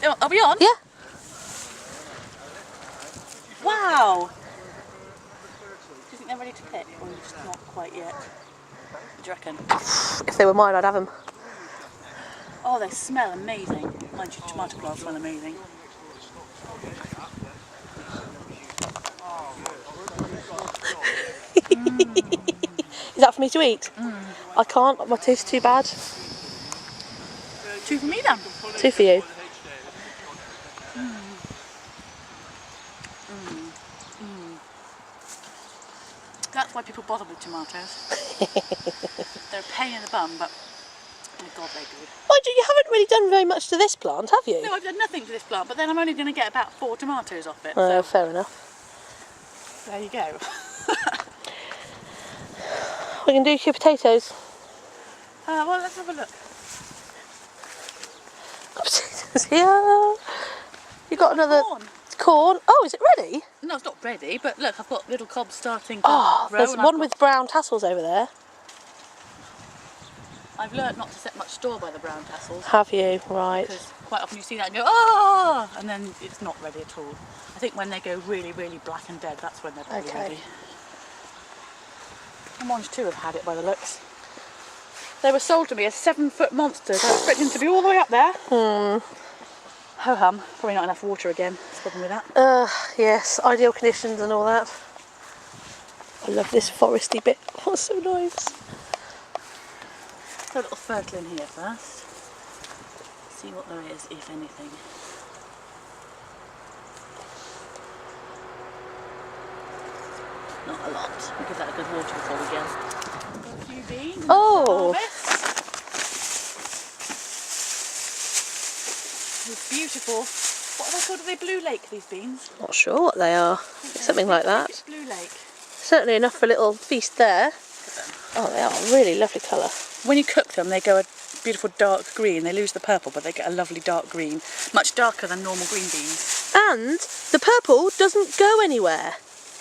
Are we on? Yeah. Wow. Do you think they're ready to pick, or just not quite yet? What do you reckon? If they were mine, I'd have them. Oh, they smell amazing. Mind you, tomato plants smell amazing. Is that for me to eat? I can't, my tooth's too bad. 2 for me then. 2 for you. That's why people bother with tomatoes. They're a pain in the bum, but oh my god, they're good. Mind you, you haven't really done very much to this plant, have you? No, I've done nothing to this plant, but then I'm only going to get about 4 tomatoes off it. Oh, So fair enough. there you go. We can do your potatoes. Well, let's have a look. Potatoes here. You got another corn. Oh, is it ready? No, it's not ready, but look, I've got little cobs starting to Oh, grow. there's one with brown tassels over there. I've learnt not to set much store by the brown tassels. Have you? Right. Because quite often you see that and go, oh, and then it's not ready at all. I think when they go really, really black and dead, that's when they're probably ready. And ones too have had it by the looks. They were sold to me as 7-foot monsters. I was expecting them to be all the way up there. Ho hum. Probably not enough water again. That's the problem with that. Yes, ideal conditions and all that. I love this foresty bit. Oh, it's so nice. Throw a little fertile in here first. See what there is, if anything. Not a lot. We'll give that a good water before we go. Got a few beans. Oh! These beautiful. What are they called? Are they Blue Lake, these beans? Not sure what they are. Something like that. It's Blue Lake. Certainly enough for a little feast there. Oh, they are a really lovely colour. When you cook them, they go a beautiful dark green. They lose the purple, but they get a lovely dark green. Much darker than normal green beans. And the purple doesn't go anywhere.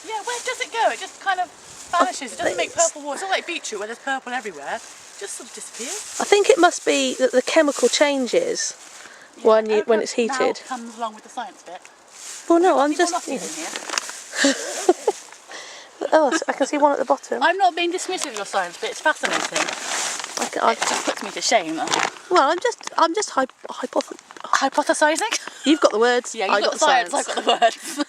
Yeah, where does it go? It just kind of vanishes. It doesn't make purple water. It's not like beetroot where there's purple everywhere. It just sort of disappears. I think it must be that the chemical changes when it's heated. Now comes along with the science bit. Well, no, I'm just. In here. Oh, I can see one at the bottom. I'm not being dismissive of your science bit. It's fascinating. It just puts me to shame. Well, I'm just hypothesizing. You've got the words. Yeah, you've got the science. I've got the words.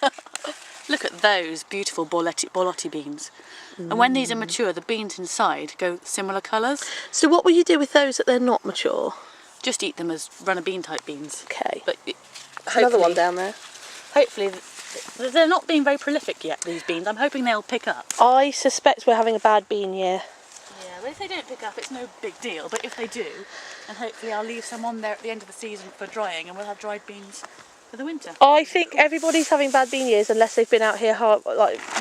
Look at those beautiful borlotti beans. And when these are mature, the beans inside go similar colours. So what will you do with those that they're not mature? Just eat them as runner bean type beans. Okay. But another one down there. Hopefully, they're not being very prolific yet, these beans. I'm hoping they'll pick up. I suspect we're having a bad bean year. Yeah, but if they don't pick up, it's no big deal. But if they do, then hopefully I'll leave some on there at the end of the season for drying, and we'll have dried beans for the winter. I think everybody's having bad bean years unless they've been out here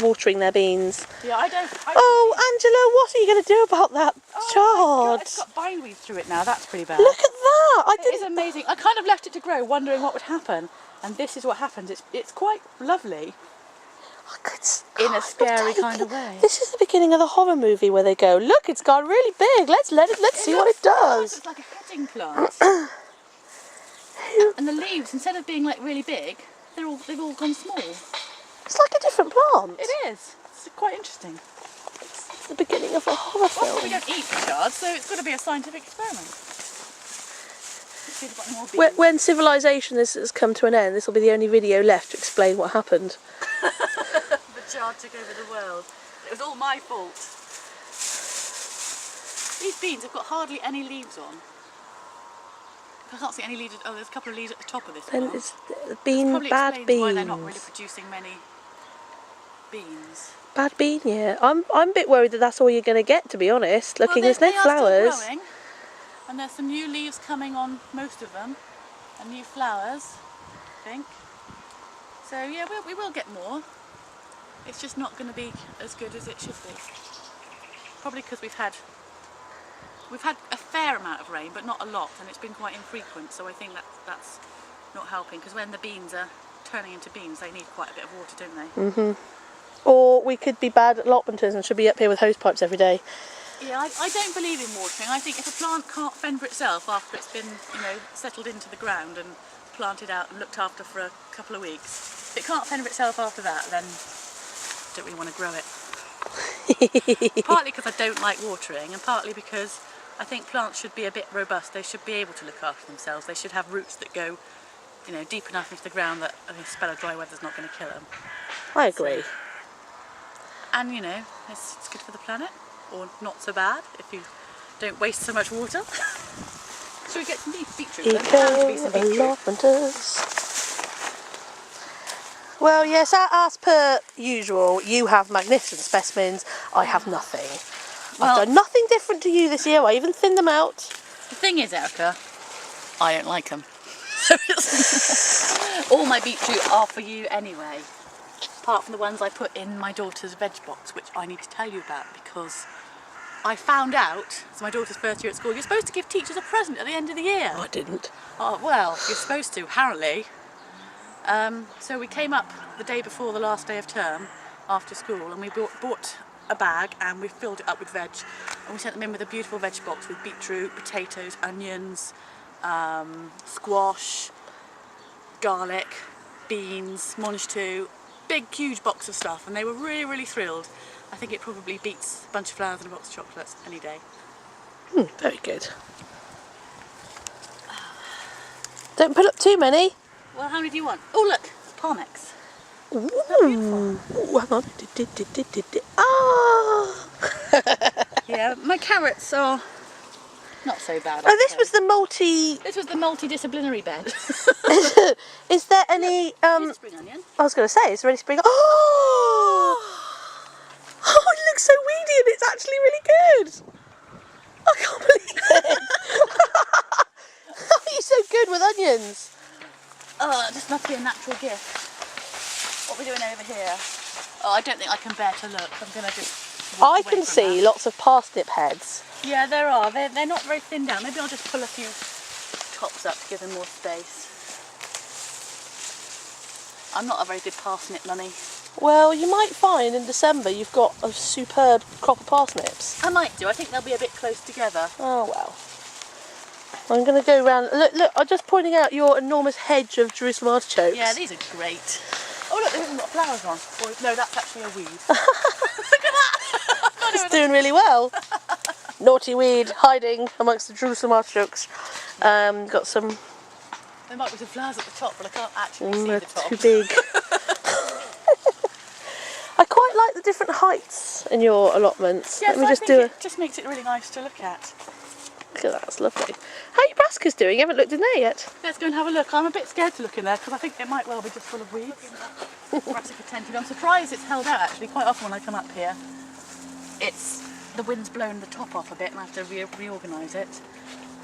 watering their beans. Yeah, I don't. Oh, Angela, what are you going to do about that chard? It's got bindweed through it now. That's pretty bad. Look at that! It is amazing. I kind of left it to grow, wondering what would happen, and this is what happens. It's quite lovely. In a scary kind of way. This is the beginning of the horror movie where they go, look, it's gone really big. Let's see what it does. It's like a heading plant. And the leaves, instead of being like really big, they've all gone small. It's like a different plant. It is. It's quite interesting. It's the beginning of a horror film. Well, we don't eat the shards, so it's got to be a scientific experiment. When civilization has come to an end, this will be the only video left to explain what happened. The chard took over the world. It was all my fault. These beans have got hardly any leaves on. I can't see any leaves. Oh, there's a couple of leaves at the top of this one. It's bad beans. Why they're not really producing many beans. Bad bean, yeah. I'm a bit worried that that's all you're going to get, to be honest. Looking, there's no flowers. Still growing, and there's some new leaves coming on most of them, and new flowers, I think. So yeah, we will get more. It's just not going to be as good as it should be. Probably because we've had a fair amount of rain, but not a lot, and it's been quite infrequent. So I think that's not helping. Because when the beans are turning into beans, they need quite a bit of water, don't they? Mhm. Or we could be bad at allotmenters and should be up here with hose pipes every day. Yeah, I don't believe in watering. I think if a plant can't fend for itself after it's been, settled into the ground and planted out and looked after for a couple of weeks, if it can't fend for itself after that, then I don't really want to grow it. Partly because I don't like watering, and partly because I think plants should be a bit robust. They should be able to look after themselves. They should have roots that go, you know, deep enough into the ground that a spell of dry weather's not going to kill them. I agree. So, and you know, it's good for the planet, or not so bad if you don't waste so much water. Shall we get some beetroot? Eco-allotmenters. Well, yes, as per usual, you have magnificent specimens. I have nothing. Well, I've done nothing different to you this year. I even thinned them out. The thing is, Erika, I don't like them. All my beetroot are for you anyway, apart from the ones I put in my daughter's veg box, which I need to tell you about because I found out, it's my daughter's first year at school, you're supposed to give teachers a present at the end of the year. I didn't. Oh, well, you're supposed to, apparently. So we came up the day before the last day of term after school, and we bought a bag and we filled it up with veg, and we sent them in with a beautiful veg box with beetroot, potatoes, onions, squash, garlic, beans, mange tout, big huge box of stuff, and they were really, really thrilled. I think it probably beats a bunch of flowers and a box of chocolates any day. Very good. Don't put up too many. Well, how many do you want? Oh look, Palmex. Ooh, hang on. Ah! Yeah, my carrots are not so bad. Oh, this was the multidisciplinary bed. Is there any? Spring onion. I was going to say, is there any spring? Oh! Oh, it looks so weedy, and it's actually really good. I can't believe it. How are you so good with onions? Oh, it just must be a natural gift. What are we doing over here? Oh, I don't think I can bear to look. I'm going to just walk I away can from see that. lots of parsnip heads. Yeah, there are. They're not very thin down. Maybe I'll just pull a few tops up to give them more space. I'm not a very good parsnip mummy. Well, you might find in December you've got a superb crop of parsnips. I might do. I think they'll be a bit close together. Oh well. I'm going to go round. Look, I'm just pointing out your enormous hedge of Jerusalem artichokes. Yeah, these are great. Oh look, they've even got flowers on. Or, no, that's actually a weed. Look at that! It's doing really well. Naughty weed hiding amongst the Jerusalem artichokes. Got some. There might be some flowers at the top, but I can't actually see They're the top. too big. I quite like the different heights in your allotments. Yes, Let me I just think do it just makes it really nice to look at. Look at that, that's lovely. How are your brassicas doing? You haven't looked in there yet. Let's go and have a look. I'm a bit scared to look in there because I think it might well be just full of weeds. Brassica tented. I'm surprised it's held out actually. Quite often when I come up here, the wind's blown the top off a bit and I have to reorganise it.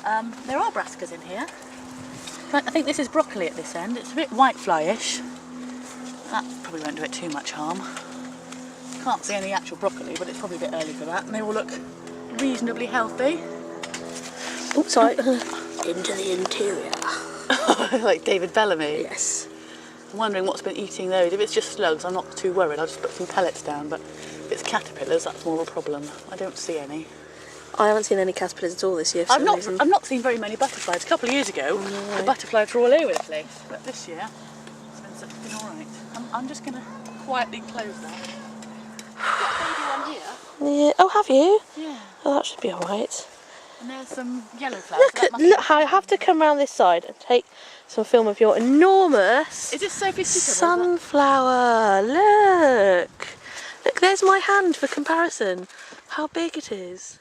There are brassicas in here. But I think this is broccoli at this end. It's a bit whitefly-ish. That probably won't do it too much harm. Can't see any actual broccoli, but it's probably a bit early for that. And they all look reasonably healthy. Oops, sorry. Into the interior. Like David Bellamy. Yes. I'm wondering what's been eating those. If it's just slugs, I'm not too worried. I'll just put some pellets down. But if it's caterpillars, that's more of a problem. I don't see any. I haven't seen any caterpillars at all this year for some reason. I've not seen very many butterflies. A couple of years ago, the butterflies were all over the place. But this year, it's been all right. I'm just going to quietly close that. I've got a baby one here. Yeah. Oh, have you? Yeah. Oh, that should be all right. And there's some yellow flowers. Look how I have to come round this side and take some film of your enormous Is this Sophie's sunflower. Look, there's my hand for comparison. How big it is.